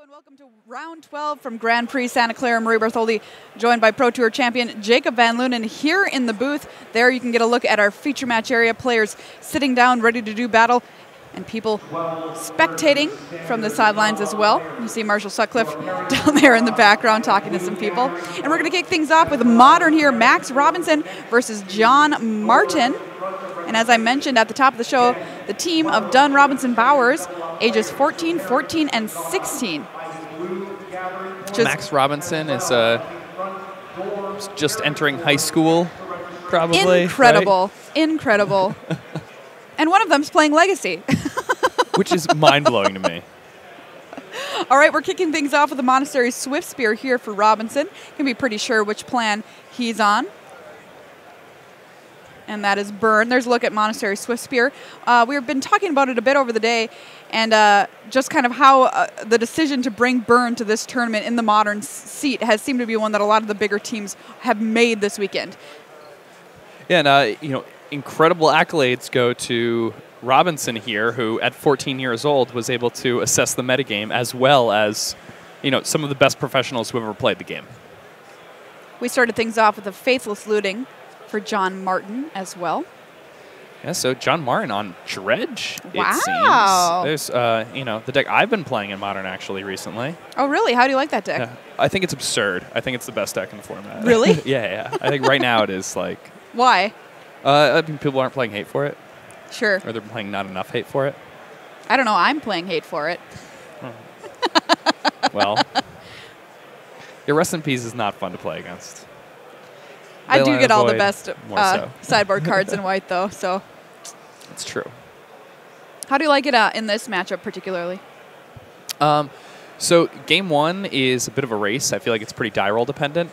and welcome to round 12 from Grand Prix Santa Clara. Marie Bartholdi, joined by Pro Tour champion Jacob Van Lunen here in the booth. There you can get a look at our feature match area, players sitting down ready to do battle, and people spectating from the sidelines as well. You see Marshall Sutcliffe down there in the background talking to some people. And we're going to kick things off with modern here, Max Robinson versus John Martin. And as I mentioned at the top of the show, the team of Dunn-Robinson-Bowers, ages 14, 14, and 16. Max Robinson is just entering high school, probably. Incredible. Right? Incredible. And one of them's playing Legacy. Which is mind-blowing to me. All right, we're kicking things off with the Monastery Swift Spear here for Robinson. Can be pretty sure which plan he's on. And that is Burn. There's a look at Monastery Swift Spear. We've been talking about it a bit over the day, and just kind of how the decision to bring Burn to this tournament in the modern seat has seemed to be one that a lot of the bigger teams have made this weekend. Yeah, and incredible accolades go to Robinson here, who at 14 years old was able to assess the metagame as well as, some of the best professionals who have ever played the game. We started things off with a Faithless Looting for John Martin as well. Yeah, so John Martin on Dredge, wow. It seems. There's, the deck I've been playing in Modern actually recently. Oh, really? How do you like that deck? Yeah, I think it's absurd. I think it's the best deck in the format. Really? Yeah. I think right now it is like... Why? I think people aren't playing Hate for it. Sure. Or they're playing not enough Hate for it. I don't know. I'm playing Hate for it. Well, your Rest in Peace is not fun to play against. I do get all the best so. sideboard cards in white, though. So it's true. How do you like it in this matchup particularly? So game one is a bit of a race. I feel like it's pretty die roll dependent.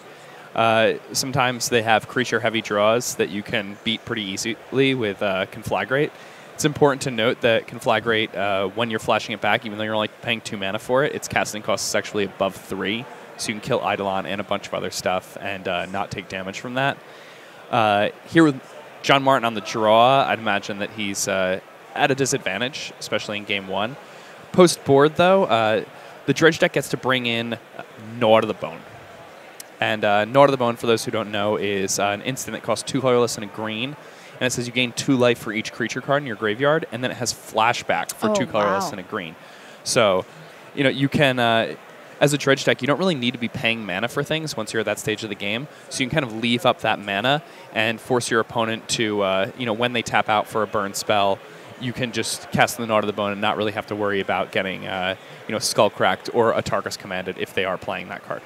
Sometimes they have creature-heavy draws that you can beat pretty easily with Conflagrate. It's important to note that Conflagrate, when you're flashing it back, even though you're only paying 2 mana for it, its casting cost is actually above 3. So you can kill Eidolon and a bunch of other stuff and not take damage from that. Here with John Martin on the draw, I'd imagine that he's at a disadvantage, especially in game one. Post-board, though, the Dredge deck gets to bring in Gnaw to the Bone. And Gnaw to the Bone, for those who don't know, is an instant that costs 2 colorless and a green. And it says you gain 2 life for each creature card in your graveyard, and then it has flashback for 2 colorless and a green. So, you can... as a Dredge deck, you don't really need to be paying mana for things once you're at that stage of the game. So you can kind of leave up that mana and force your opponent to, when they tap out for a burn spell, you can just cast the Gnaw to the Bone and not really have to worry about getting, Skull Cracked or a Targus Commanded if they are playing that card.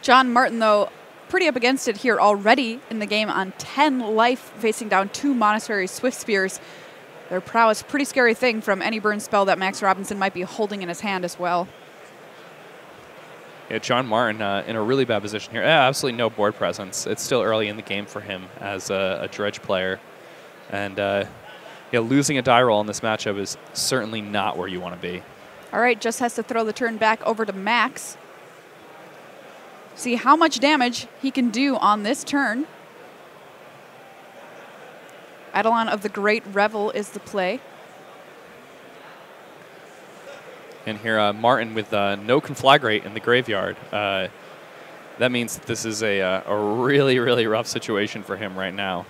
John Martin, though, pretty up against it here already in the game on 10 life, facing down 2 Monastery Swift Spears. Their prowess, pretty scary thing from any burn spell that Max Robinson might be holding in his hand as well. Yeah, John Martin in a really bad position here. Yeah, absolutely no board presence. It's still early in the game for him as a Dredge player. And losing a die roll in this matchup is certainly not where you want to be. All right, just has to throw the turn back over to Max. See how much damage he can do on this turn. Eidolon of the Great Revel is the play. And here, Martin with no Conflagrate in the graveyard. That means that this is a really, really rough situation for him right now.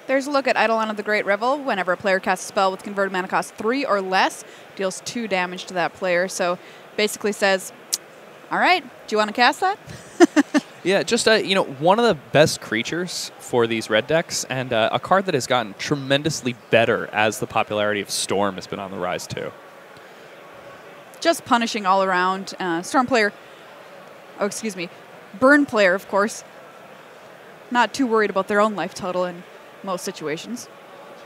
There's a look at Eidolon of the Great Revel. Whenever a player casts a spell with converted mana cost 3 or less, deals 2 damage to that player. So basically says, all right, do you want to cast that? Yeah, just, one of the best creatures for these red decks, and a card that has gotten tremendously better as the popularity of Storm has been on the rise, too. Just punishing all around. Storm player, Burn player, of course, not too worried about their own life total in most situations.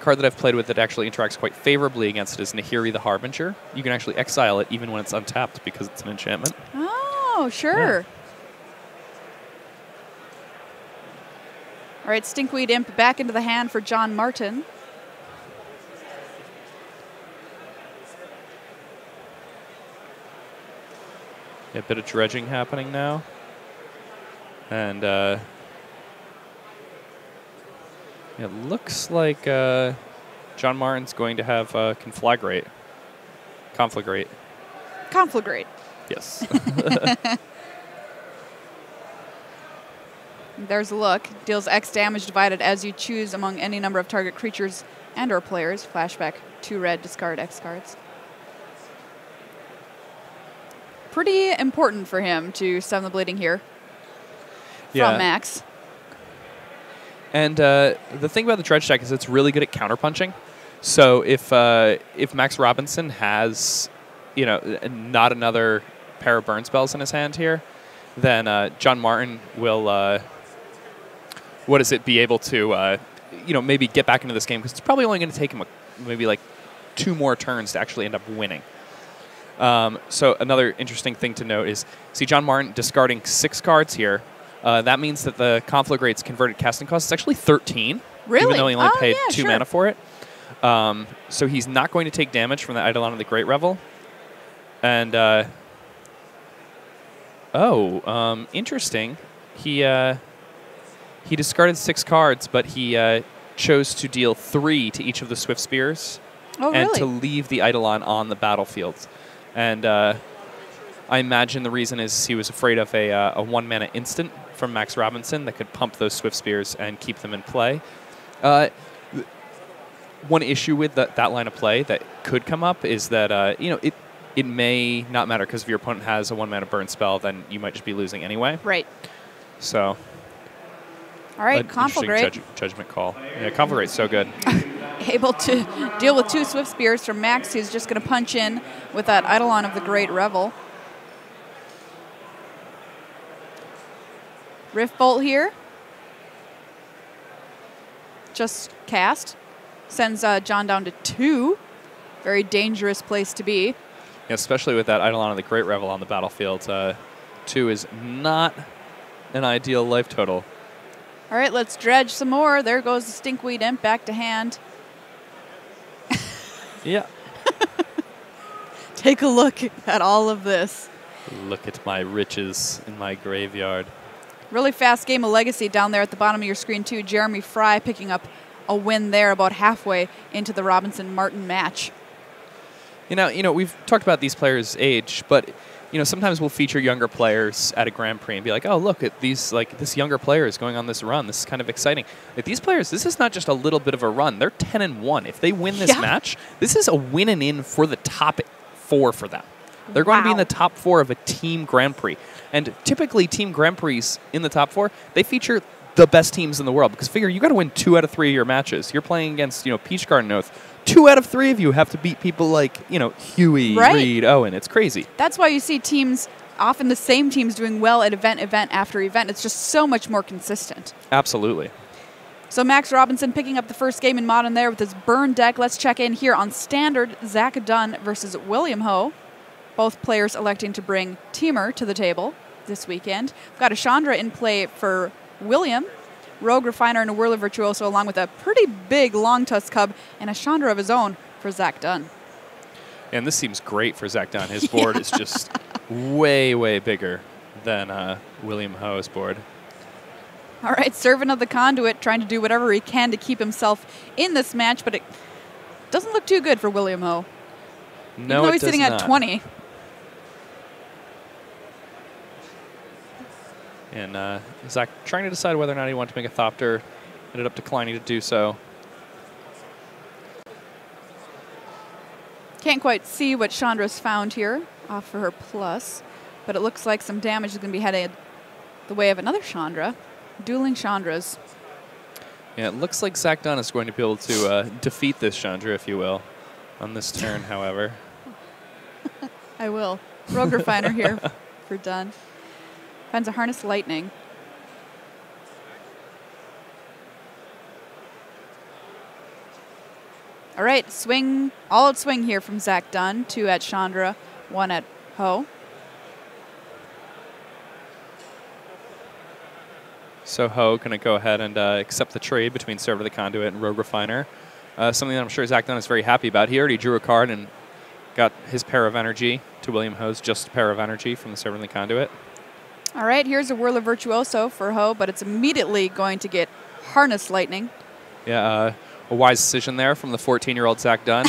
Card that I've played with that actually interacts quite favorably against it is Nahiri the Harbinger. You can actually exile it even when it's untapped because it's an enchantment. Oh, sure. Yeah. All right, Stinkweed Imp back into the hand for John Martin. A bit of dredging happening now. And it looks like John Martin's going to have Conflagrate. Conflagrate. Yes. There's a look. Deals X damage divided as you choose among any number of target creatures and or players. Flashback 2 red, discard X cards. Pretty important for him to stun the bleeding here from Max. And the thing about the Dredge deck is it's really good at counterpunching. So if Max Robinson has, not another pair of burn spells in his hand here, then John Martin will, be able to, maybe get back into this game because it's probably only going to take him maybe like 2 more turns to actually end up winning. So another interesting thing to note is, see John Martin discarding 6 cards here. That means that the Conflagrate's converted casting cost is actually 13. Really? Even though he only paid 2 sure. mana for it. So he's not going to take damage from the Eidolon of the Great Revel. And, interesting. He discarded 6 cards, but he chose to deal 3 to each of the Swift Spears. Oh, and really? to leave the Eidolon on the battlefield. And I imagine the reason is he was afraid of a 1-mana instant from Max Robinson that could pump those Swift Spears and keep them in play. One issue with that line of play that could come up is that, it may not matter because if your opponent has a 1-mana burn spell, then you might just be losing anyway. Right. So, all right, Conflagrate. Judgment call. Yeah, Conflagrate's so good. Able to deal with 2 Swift Spears from Max. He's just going to punch in with that Eidolon of the Great Revel. Rift Bolt here. Just cast. Sends John down to 2. Very dangerous place to be. Yeah, especially with that Eidolon of the Great Revel on the battlefield. 2 is not an ideal life total. All right, let's dredge some more. There goes the Stinkweed Imp back to hand. Yeah. Take a look at all of this. Look at my riches in my graveyard. Really fast game of Legacy down there at the bottom of your screen, too. Jeremy Frye picking up a win there about halfway into the Robinson-Martin match. We've talked about these players' age, but sometimes we'll feature younger players at a Grand Prix and be like, oh, look at these, this younger player is going on this run. This is kind of exciting. Like, these players, this is not just a little bit of a run. They're 10-1. If they win this match, this is a win and in for the top 4 for them. They're going to be in the top 4 of a team Grand Prix. And typically, team Grand Prix in the top 4, they feature the best teams in the world. Because figure, you got to win 2 out of 3 of your matches. You're playing against, Peach Garden Oath. 2 out of 3 of you have to beat people like, Huey, Reed, Owen. It's crazy. That's why you see teams, often the same teams, doing well at event after event. It's just so much more consistent. Absolutely. So Max Robinson picking up the first game in Modern there with his burn deck. Let's check in here on Standard. Zach Dunn versus William Ho. Both players electing to bring Teamer to the table this weekend. We've got a Chandra in play for William. Rogue Refiner and a Whirler Virtuoso, along with a pretty big Long Tusk Cub and a Chandra of his own for Zach Dunn. And this seems great for Zach Dunn. His board is just way, way bigger than William Ho's board. All right, Servant of the Conduit trying to do whatever he can to keep himself in this match, but it doesn't look too good for William Ho. No, even though he's sitting at 20. And Zach trying to decide whether or not he wanted to make a Thopter. Ended up declining to do so. Can't quite see what Chandra's found here off for her plus, but it looks like some damage is going to be headed the way of another Chandra. Dueling Chandras. Yeah, it looks like Zach Dunn is going to be able to defeat this Chandra, if you will, on this turn, however. I will. Rogue Refiner here for Dunn. Finds a Harness Lightning. All right, swing, all out swing here from Zach Dunn. 2 at Chandra, 1 at Ho. So Ho going to go ahead and accept the trade between Servant of the Conduit and Rogue Refiner. Something that I'm sure Zach Dunn is very happy about. He already drew a card and got his pair of energy to William Ho's just pair of energy from the Servant of the Conduit. All right, here's a Whirler Virtuoso for Ho, but it's immediately going to get Harness Lightning. Yeah, a wise decision there from the 14-year-old Zach Dunn.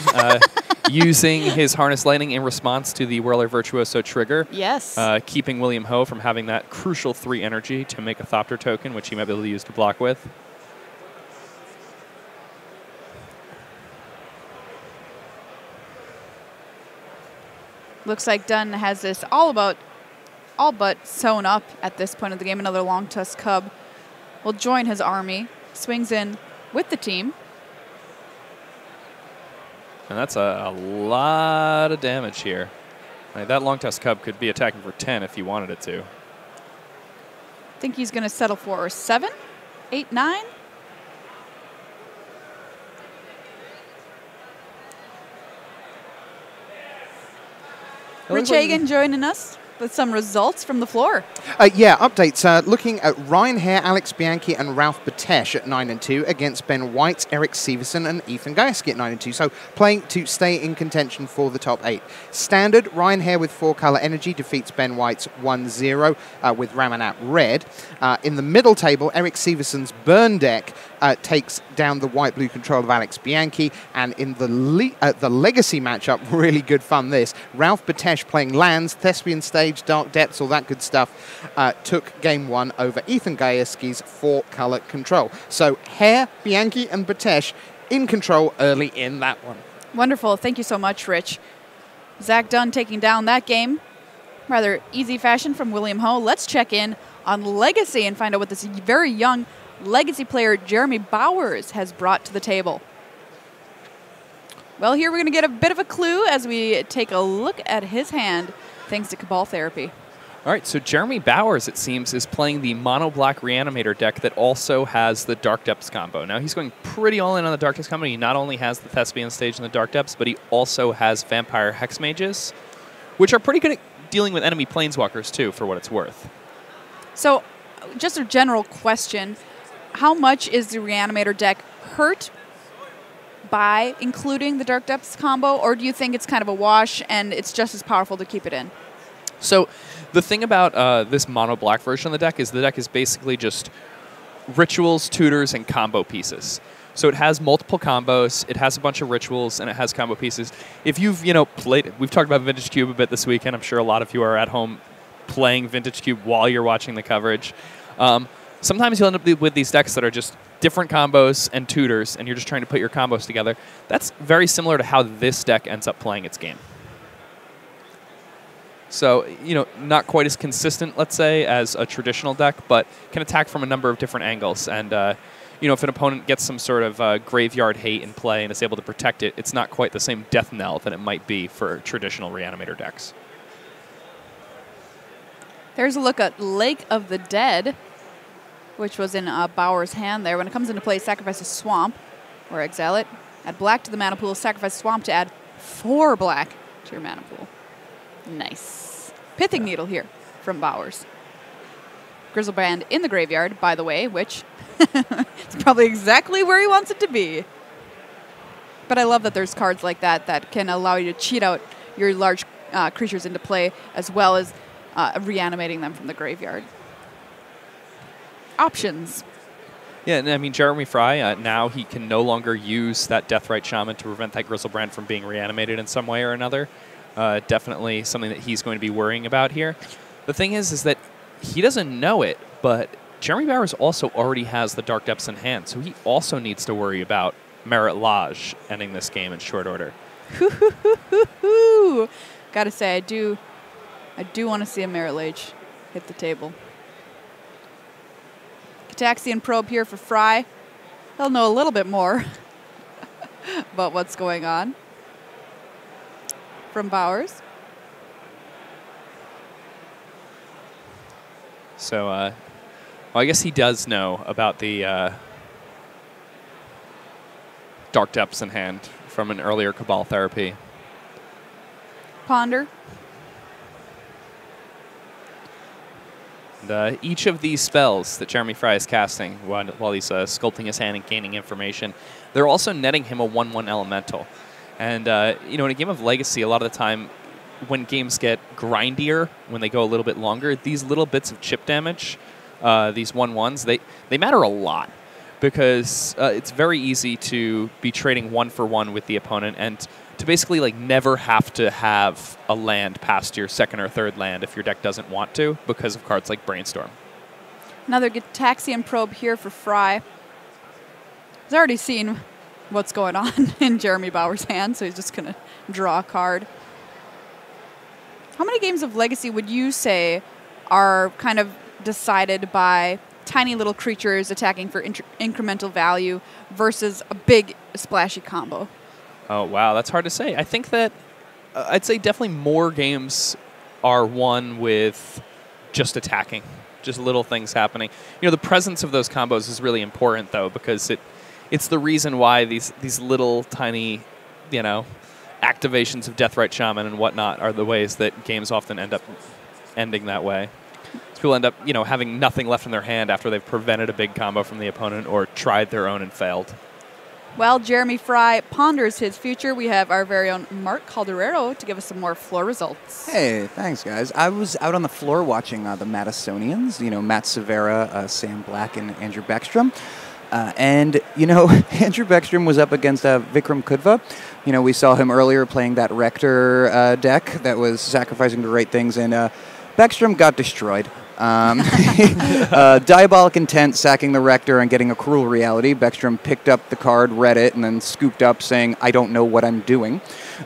using his Harness Lightning in response to the Whirler Virtuoso trigger. Yes. Keeping William Ho from having that crucial 3 energy to make a Thopter token, which he might be able to use to block with. Looks like Dunn has this all but sewn up at this point of the game. Another Long Tusk Cub will join his army, swings in with the team. And that's a lot of damage here. Like, that Long Tusk Cub could be attacking for 10 if you wanted it to. I think he's going to settle for 7, 8, 9. Rich Hagen joining us with some results from the floor. Yeah, updates. Looking at Ryan Hare, Alex Bianchi, and Ralph Batesh at 9 and 2 against Ben White, Eric Severson, and Ethan Gajewski at 9 and 2. So playing to stay in contention for the top 8. Standard, Ryan Hare with 4-color energy defeats Ben White's 1-0 with Ramanat Red. In the middle table, Eric Severson's Burn deck takes down the white-blue control of Alex Bianchi. And in the Legacy matchup, really good fun this, Ralph Batesh playing lands, Thespian Stage, Dark Depths, all that good stuff, took game 1 over Ethan Gajewski's 4-color control. So Hare, Bianchi, and Batesh in control early in that one. Wonderful. Thank you so much, Rich. Zach Dunn taking down that game. Rather easy fashion from William Ho. Let's check in on Legacy and find out what this very young Legacy player Jeremy Bowers has brought to the table. Well, here we're going to get a bit of a clue as we take a look at his hand, thanks to Cabal Therapy. All right, so Jeremy Bowers, it seems, is playing the mono-black Reanimator deck that also has the Dark Depths combo. Now, he's going pretty all-in on the Dark Depths combo. He not only has the Thespian Stage and the Dark Depths, but he also has Vampire Hex Mages, which are pretty good at dealing with enemy Planeswalkers, too, for what it's worth. So, just a general question. How much is the Reanimator deck hurt by including the Dark Depths combo, or do you think it's kind of a wash and it's just as powerful to keep it in? So the thing about this mono-black version of the deck is basically just rituals, tutors, and combo pieces. So it has multiple combos, it has a bunch of rituals, and it has combo pieces. If you've played, we've talked about Vintage Cube a bit this weekend. I'm sure a lot of you are at home playing Vintage Cube while you're watching the coverage. Sometimes you'll end up with these decks that are just different combos and tutors, and you're just trying to put your combos together. That's very similar to how this deck ends up playing its game. So, not quite as consistent, let's say, as a traditional deck, but can attack from a number of different angles. And, if an opponent gets some sort of graveyard hate in play and is able to protect it, it's not quite the same death knell that it might be for traditional Reanimator decks. There's a look at Lake of the Dead, which was in Bauer's hand there. When it comes into play, sacrifice a swamp or exile it. Add black to the mana pool, sacrifice swamp to add 4 black to your mana pool. Nice. Pithing Needle here from Bowers. Grizzlebrand in the graveyard, by the way, which is probably exactly where he wants it to be. But I love that there's cards like that that can allow you to cheat out your large creatures into play, as well as reanimating them from the graveyard. Options. Yeah, and I mean, Jeremy Frye, now he can no longer use that Deathrite Shaman to prevent that Grizzlebrand from being reanimated in some way or another. Definitely something that he's going to be worrying about here. The thing is that he doesn't know it, but Jeremy Bowers also already has the Dark Depths in hand, so he also needs to worry about Merit Lodge ending this game in short order. Gotta say, I do want to see a Merit Lodge hit the table. Cataxian Probe here for Frye. He'll know a little bit more about what's going on. From Bowers. So, well, I guess he does know about the Dark Depths in hand from an earlier Cabal Therapy. Ponder. And each of these spells that Jeremy Frye is casting while he's sculpting his hand and gaining information, they're also netting him a 1/1 elemental. And, in a game of Legacy, a lot of the time, when games get grindier, when they go a little bit longer, these little bits of chip damage, these 1/1s, they matter a lot. Because it's very easy to be trading 1 for 1 with the opponent, and to basically like never have to have a land past your second or third land if your deck doesn't want to because of cards like Brainstorm. Another Gitaxian Probe here for Frye. He's already seen what's going on in Jeremy Bowers' hand, so he's just going to draw a card. How many games of Legacy would you say are kind of decided by tiny little creatures attacking for incremental value versus a big splashy combo? Oh, wow, that's hard to say. I think that I'd say definitely more games are won with just attacking, just little things happening. You know, the presence of those combos is really important, though, because it's the reason why these little tiny, you know, activations of Deathrite Shaman and whatnot are the ways that games often end up ending that way. So people end up, you know, having nothing left in their hand after they've prevented a big combo from the opponent or tried their own and failed. Well, Jeremy Frye ponders his future. We have our very own Mark Calderero to give us some more floor results. Hey, thanks, guys. I was out on the floor watching the Madisonians, you know, Matt Severa, Sam Black, and Andrew Beckstrom. And, you know, Andrew Beckstrom was up against Vikram Kudva. You know, we saw him earlier playing that Rector deck that was sacrificing the right things, and Beckstrom got destroyed. Diabolic Intent sacking the Rector and getting a Cruel Reality. Beckstrom picked up the card, read it, and then scooped up saying, I don't know what I'm doing.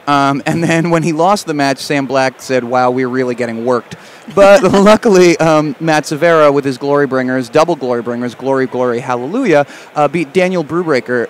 And then when he lost the match, Sam Black said, wow, we're really getting worked. But luckily, Matt Severa with his Glorybringers, double Glorybringers, Glory, Glory, Hallelujah, beat Daniel Brubaker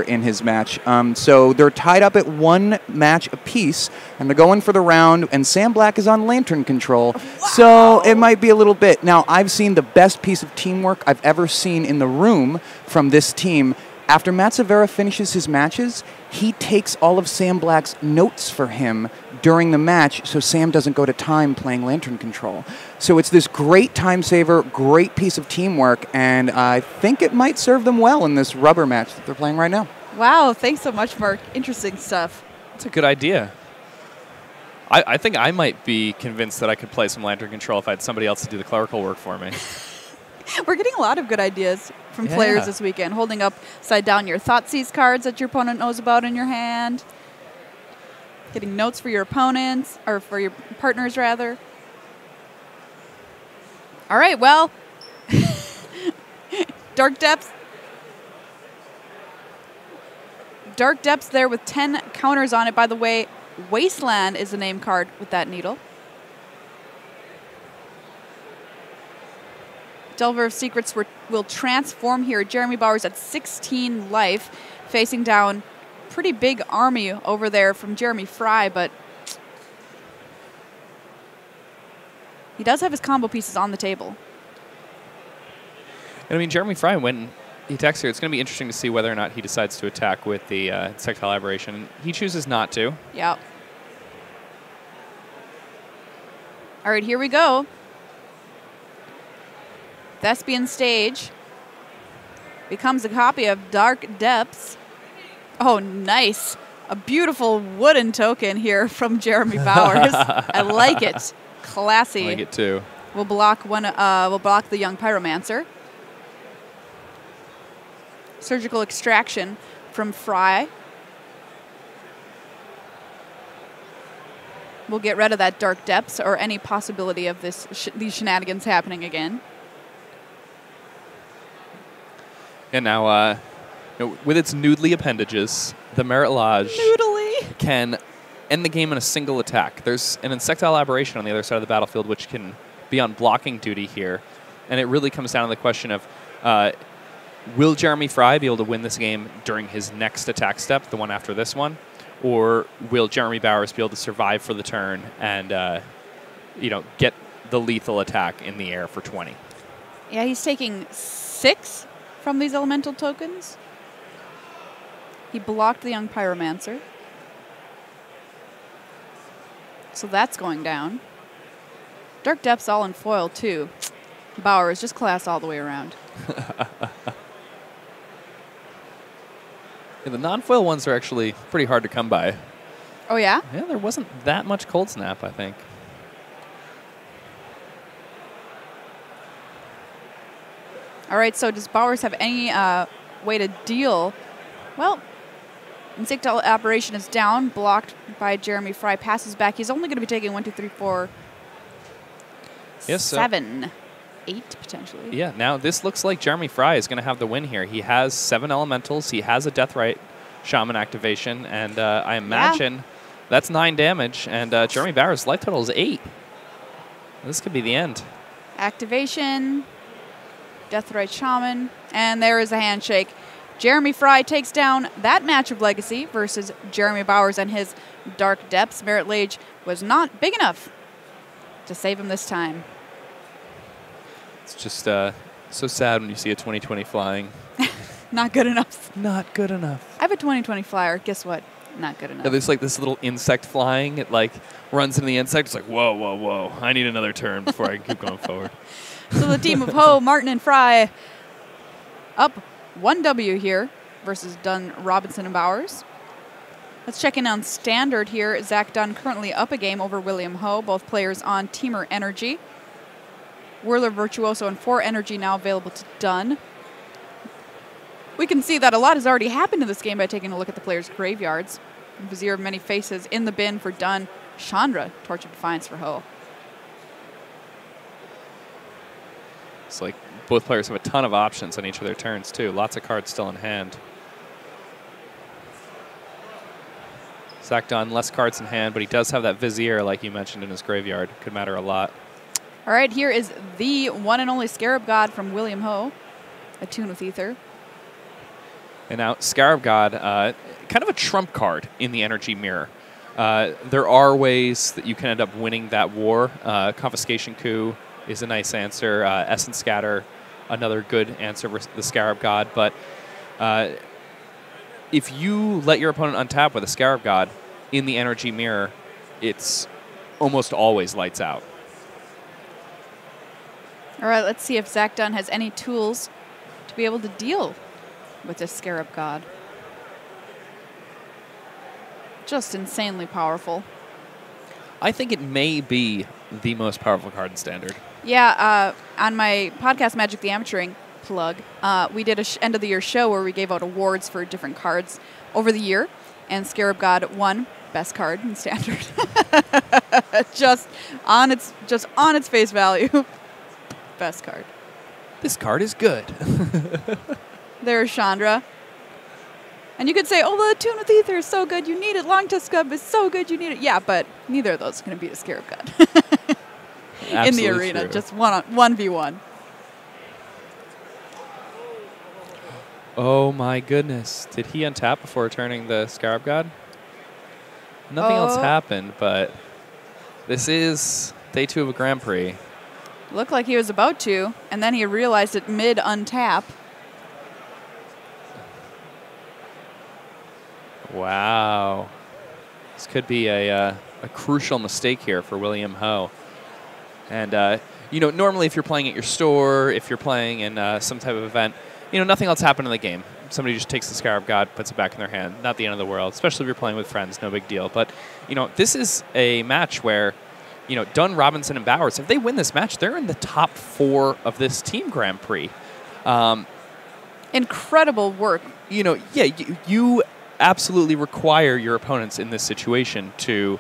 in his match. So they're tied up at one match apiece, and they're going for the round, and Sam Black is on Lantern Control. Wow. So it might be a little bit. Now, I've seen the best piece of teamwork I've ever seen in the room from this team. After Matt Severa finishes his matches, he takes all of Sam Black's notes for him during the match so Sam doesn't go to time playing Lantern Control. So it's this great time saver, great piece of teamwork, and I think it might serve them well in this rubber match that they're playing right now. Wow, thanks so much, Mark. Interesting stuff. That's a good idea. I think I might be convinced that I could play some Lantern Control if I had somebody else to do the clerical work for me. We're getting a lot of good ideas from players this weekend. Holding upside down your Thoughtseize cards that your opponent knows about in your hand. Getting notes for your opponents, or for your partners, rather. All right, well. Dark Depths. Dark Depths there with 10 counters on it. By the way, Wasteland is the name card with that needle. Delver of Secrets will transform here. Jeremy Bowers at 16 life, facing down pretty big army over there from Jeremy Frye, but he does have his combo pieces on the table. And I mean, Jeremy Frye, when he attacks here, it's going to be interesting to see whether or not he decides to attack with the Insectile Aberration. He chooses not to. Yep. All right, here we go. Thespian Stage becomes a copy of Dark Depths. Oh, nice. A beautiful wooden token here from Jeremy Bowers. I like it. Classy. I like it too. We'll block the Young Pyromancer. Surgical Extraction from Frye. We'll get rid of that Dark Depths or any possibility of these shenanigans happening again. And now, with its noodly appendages, the Merit Lodge can end the game in a single attack. There's an Insectile Aberration on the other side of the battlefield, which can be on blocking duty here. And it really comes down to the question of, will Jeremy Frye be able to win this game during his next attack step, the one after this one? Or will Jeremy Bowers be able to survive for the turn and, get the lethal attack in the air for 20? Yeah, he's taking 6 from these elemental tokens. He blocked the Young Pyromancer. So that's going down. Dark Depths all in foil, too. Bowers, just class all the way around. The non-foil ones are actually pretty hard to come by. Oh, yeah? Yeah, there wasn't that much Cold Snap, I think. All right, so does Bowers have any way to deal? Well, Insectile Aberration is down, blocked by Jeremy Frye. Passes back. He's only going to be taking 1, 2, 3, 4, Yes, 7, 8 potentially. Yeah, now this looks like Jeremy Frye is going to have the win here. He has 7 elementals. He has a Deathrite Shaman activation, and I imagine that's 9 damage, and Jeremy Bowers' life total is 8. This could be the end. Activation, Deathrite Shaman, and there is a handshake. Jeremy Frye takes down that match of Legacy versus Jeremy Bowers and his Dark Depths. Merit Lage was not big enough to save him this time. It's just so sad when you see a 2020 flying. Not good enough. Not good enough. I have a 2020 flyer. Guess what? Not good enough. Yeah, there's like this little insect flying. It like runs into the insect. It's like, whoa, whoa, whoa. I need another turn before I can keep going forward. So the team of Ho-Martin and Frye up 1W here versus Dunn-Robinson-Bowers. Let's check in on Standard here. Zach Dunn currently up a game over William Ho. Both players on Teamer Energy. Whirler Virtuoso and 4 Energy now available to Dunn. We can see that a lot has already happened in this game by taking a look at the players' graveyards. Vizier of Many Faces in the bin for Dunn. Chandra, Torch of Defiance for Ho. It's like both players have a ton of options on each of their turns, too. Lots of cards still in hand. Zach Dunn, less cards in hand, but he does have that Vizier, like you mentioned, in his graveyard. Could matter a lot. All right, here is the one and only Scarab God from William Ho. Attune with Ether. And now Scarab God, kind of a trump card in the Energy Mirror. There are ways that you can end up winning that war. Confiscation Coup is a nice answer. Essence Scatter, another good answer for the Scarab God. But if you let your opponent untap with a Scarab God in the Energy Mirror, it's almost always lights out. All right, let's see if Zach Dunn has any tools to be able to deal with this Scarab God. Just insanely powerful. I think it may be the most powerful card in Standard. Yeah, on my podcast, Magic the Amateuring plug, we did a end of the year show where we gave out awards for different cards over the year, and Scarab God won best card in Standard. just on its face value, best card. This card is good. There's Chandra. And you could say, oh, the Attune with Ether is so good, you need it. Long Tusk Scub is so good, you need it. Yeah, but neither of those is going to beat a Scarab God in the arena. True. Just 1v1. Oh my goodness. Did he untap before turning the Scarab God? Nothing else happened, but this is day 2 of a Grand Prix. Looked like he was about to, and then he realized it mid-untap. Wow. This could be a crucial mistake here for William Ho. And, you know, normally if you're playing at your store, if you're playing in some type of event, you know, nothing else happened in the game. Somebody just takes the Scarab God, puts it back in their hand. Not the end of the world, especially if you're playing with friends, no big deal. But, you know, this is a match where, you know, Dunn, Robinson, and Bowers, if they win this match, they're in the top 4 of this Team Grand Prix. Incredible work. You know, yeah, you absolutely require your opponents in this situation to,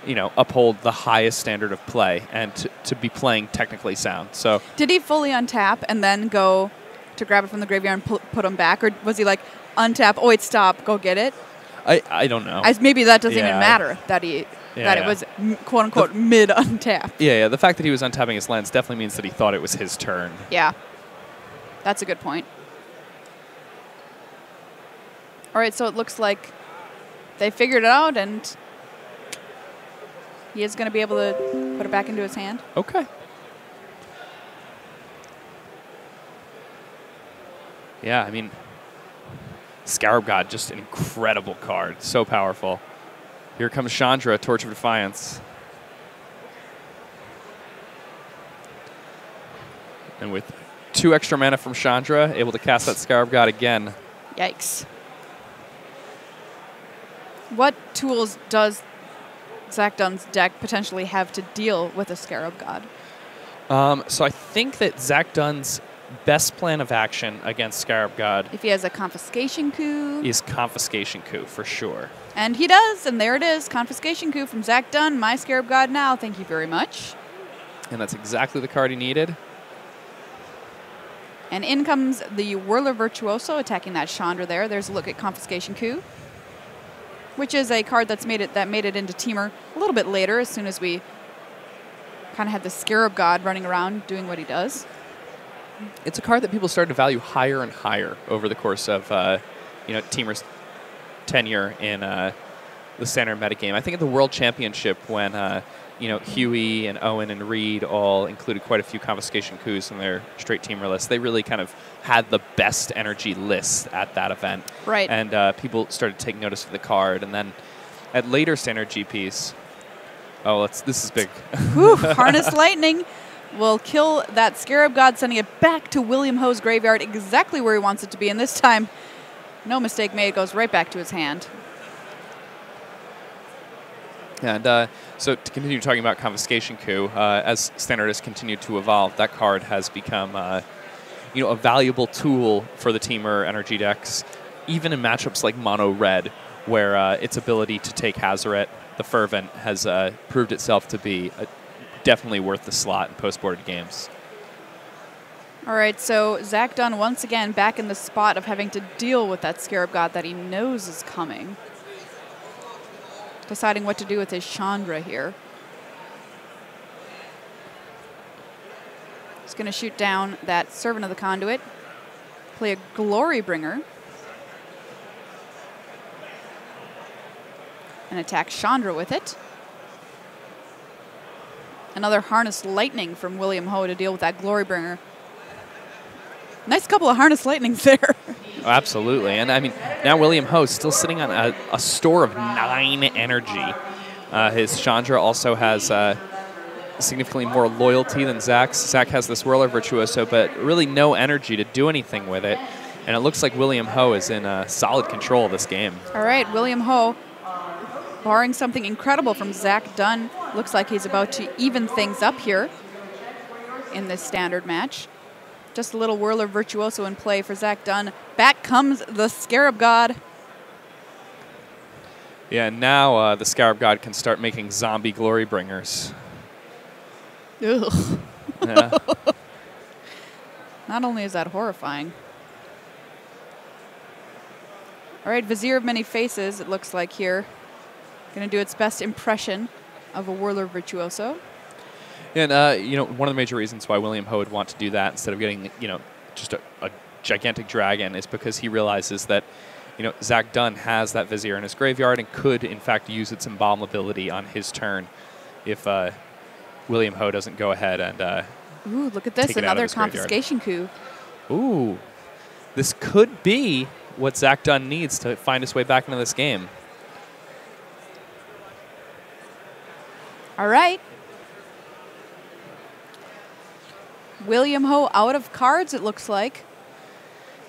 you know, uphold the highest standard of play and to be playing technically sound. So, did he fully untap and then go to grab it from the graveyard and put him back, or was he like untap? Oh wait, stop, go get it. I don't know. Maybe that doesn't even matter that he. That it was quote unquote mid untap. Yeah. The fact that he was untapping his lands definitely means that he thought it was his turn. Yeah, that's a good point. All right, so it looks like they figured it out, and he is going to be able to put it back into his hand. Okay. Yeah, I mean, Scarab God, just an incredible card. So powerful. Here comes Chandra, Torch of Defiance. And with 2 extra mana from Chandra, able to cast that Scarab God again. Yikes. What tools does Zach Dunn's deck potentially have to deal with a Scarab God? So I think that Zach Dunn's best plan of action against Scarab God If he has a confiscation coup. is Confiscation Coup for sure. And he does, and there it is. Confiscation coup from Zach Dunn, my Scarab God now. Thank you very much. And that's exactly the card he needed. And in comes the Whirler Virtuoso attacking that Chandra there. There's a look at Confiscation Coup, which is a card that made it into Teamer a little bit later, as soon as we kind of had the Scarab God running around doing what he does. It's a card that people started to value higher and higher over the course of Teamer's tenure in the standard metagame. I think at the World Championship when Huey and Owen and Reed all included quite a few Confiscation Coups in their straight Teamer list. They really kind of had the best energy list at that event. Right. And people started taking notice of the card. And then at later standard GPs, this is big. Whew, Harness Lightning will kill that Scarab God, sending it back to William Ho's graveyard, exactly where he wants it to be. And this time, no mistake made, it goes right back to his hand. And so to continue talking about Confiscation Coup, as Standard has continued to evolve, that card has become a valuable tool for the Teamer energy decks, even in matchups like Mono Red, where its ability to take Hazoret, the Fervent, has proved itself to be definitely worth the slot in post-boarded games. All right, so Zach Dunn once again back in the spot of having to deal with that Scarab God that he knows is coming. Deciding what to do with his Chandra here. He's going to shoot down that Servant of the Conduit, play a Glory Bringer, and attack Chandra with it. Another Harness Lightning from William Ho to deal with that Glory Bringer. Nice couple of Harness Lightnings there. Oh, absolutely. And I mean, now William Ho is still sitting on a store of 9 energy. His Chandra also has significantly more loyalty than Zach's. Zach has this Whirler Virtuoso, but really no energy to do anything with it. And it looks like William Ho is in solid control of this game. All right, William Ho, barring something incredible from Zach Dunn, looks like he's about to even things up here in this standard match. Just a little Whirler Virtuoso in play for Zach Dunn. Back comes the Scarab God. Yeah, now the Scarab God can start making zombie Glory Bringers. Ugh. Yeah. Not only is that horrifying. All right, Vizier of Many Faces, it looks like here. Going to do its best impression of a Whirler Virtuoso. And, one of the major reasons why William Ho would want to do that instead of getting, just a gigantic dragon is because he realizes that, Zach Dunn has that Vizier in his graveyard and could, in fact, use its Embalm ability on his turn if William Ho doesn't go ahead and ooh, look at this, another Confiscation Coup. Ooh, this could be what Zach Dunn needs to find his way back into this game. All right. William Ho out of cards, it looks like.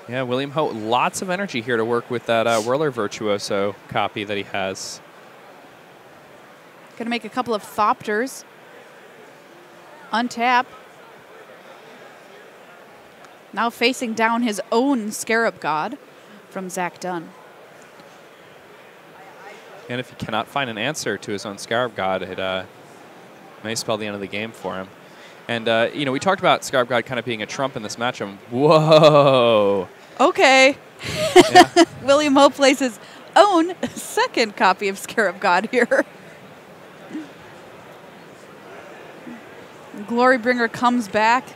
Yeah, William Ho, lots of energy here to work with that Whirler Virtuoso copy that he has. Going to make a couple of Thopters. Untap. Now facing down his own Scarab God from Zach Dunn. And if he cannot find an answer to his own Scarab God, it may spell the end of the game for him. And, we talked about Scarab God kind of being a trump in this matchup. Whoa. Okay. Yeah. William Ho plays his own second copy of Scarab God here. Glory Bringer comes back.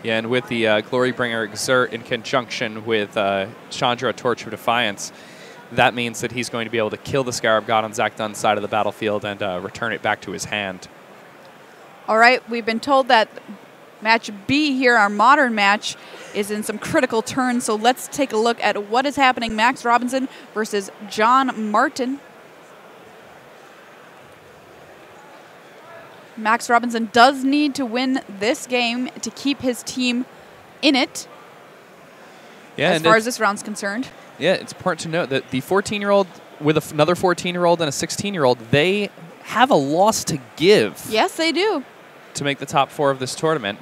Yeah, and with the Glory Bringer Exert in conjunction with Chandra Torch of Defiance, that means that he's going to be able to kill the Scarab God on Zach Dunn's side of the battlefield and return it back to his hand. All right, we've been told that match B here, our modern match, is in some critical turns, so let's take a look at what is happening. Max Robinson versus John Martin. Max Robinson does need to win this game to keep his team in it, as far as this round's concerned. Yeah, it's important to note that the 14-year-old with another 14-year-old and a 16-year-old, they have a loss to give. Yes, they do. To make the top 4 of this tournament.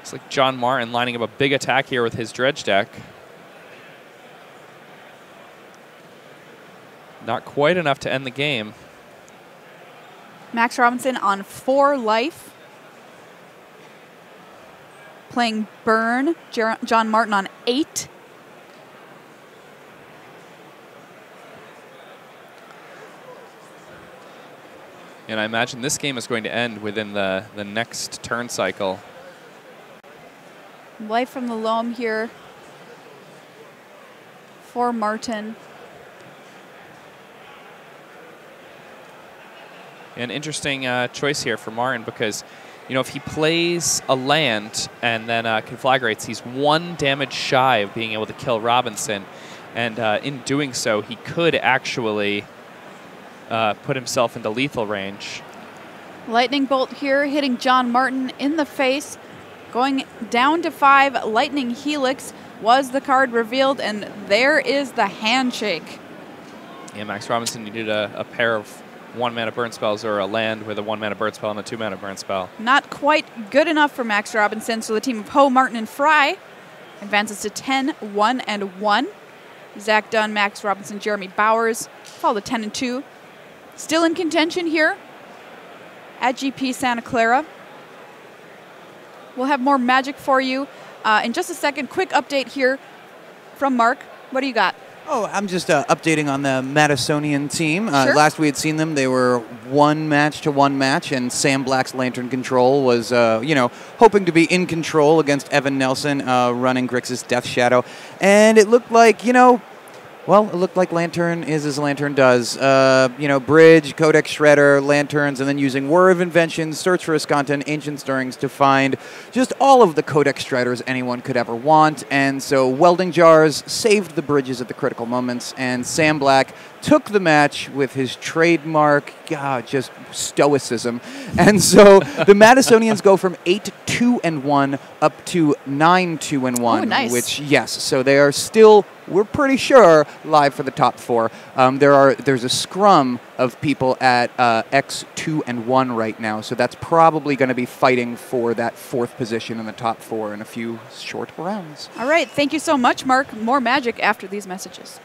Looks like John Martin lining up a big attack here with his dredge deck. Not quite enough to end the game. Max Robinson on 4 life. Playing Burn. John Martin on 8. And I imagine this game is going to end within the next turn cycle. Life from the loam here for Martin. An interesting choice here for Martin because, you know, if he plays a land and then conflagrates, he's 1 damage shy of being able to kill Robinson. And in doing so, he could actually put himself into lethal range. Lightning bolt here hitting John Martin in the face. Going down to 5, Lightning Helix was the card revealed, and there is the handshake. Yeah, Max Robinson needed a pair of 1-mana burn spells or a land with a 1-mana burn spell and a 2-mana burn spell. Not quite good enough for Max Robinson, so the team of Ho-Martin-Frye advances to 10, 1, and 1. Zach Dunn, Max Robinson, Jeremy Bowers fall to 10 and 2. Still in contention here at GP Santa Clara. We'll have more Magic for you in just a second. Quick update here from Mark. What do you got? Oh, I'm just updating on the Madisonian team. Sure. Last we had seen them, they were 1 match to 1 match, and Sam Black's Lantern Control was, you know, hoping to be in control against Evan Nelson running Grixis Death Shadow. And it looked like, you know, well, it looked like Lantern is as Lantern does. You know, Bridge, Codex Shredder, Lanterns, and then using Whir of Invention, Search for Escanta, and Ancient Stirrings to find just all of the Codex Shredders anyone could ever want. And so Welding Jars saved the bridges at the critical moments, and Sam Black took the match with his trademark, just stoicism. And so the Madisonians go from 8-2-1 up to 9-2-1. Oh, nice. Which, yes, so they are still, we're pretty sure, live for the top 4. There's a scrum of people at X2-1 right now, so that's probably going to be fighting for that 4th position in the top 4 in a few short rounds. All right, thank you so much, Mark. More Magic after these messages.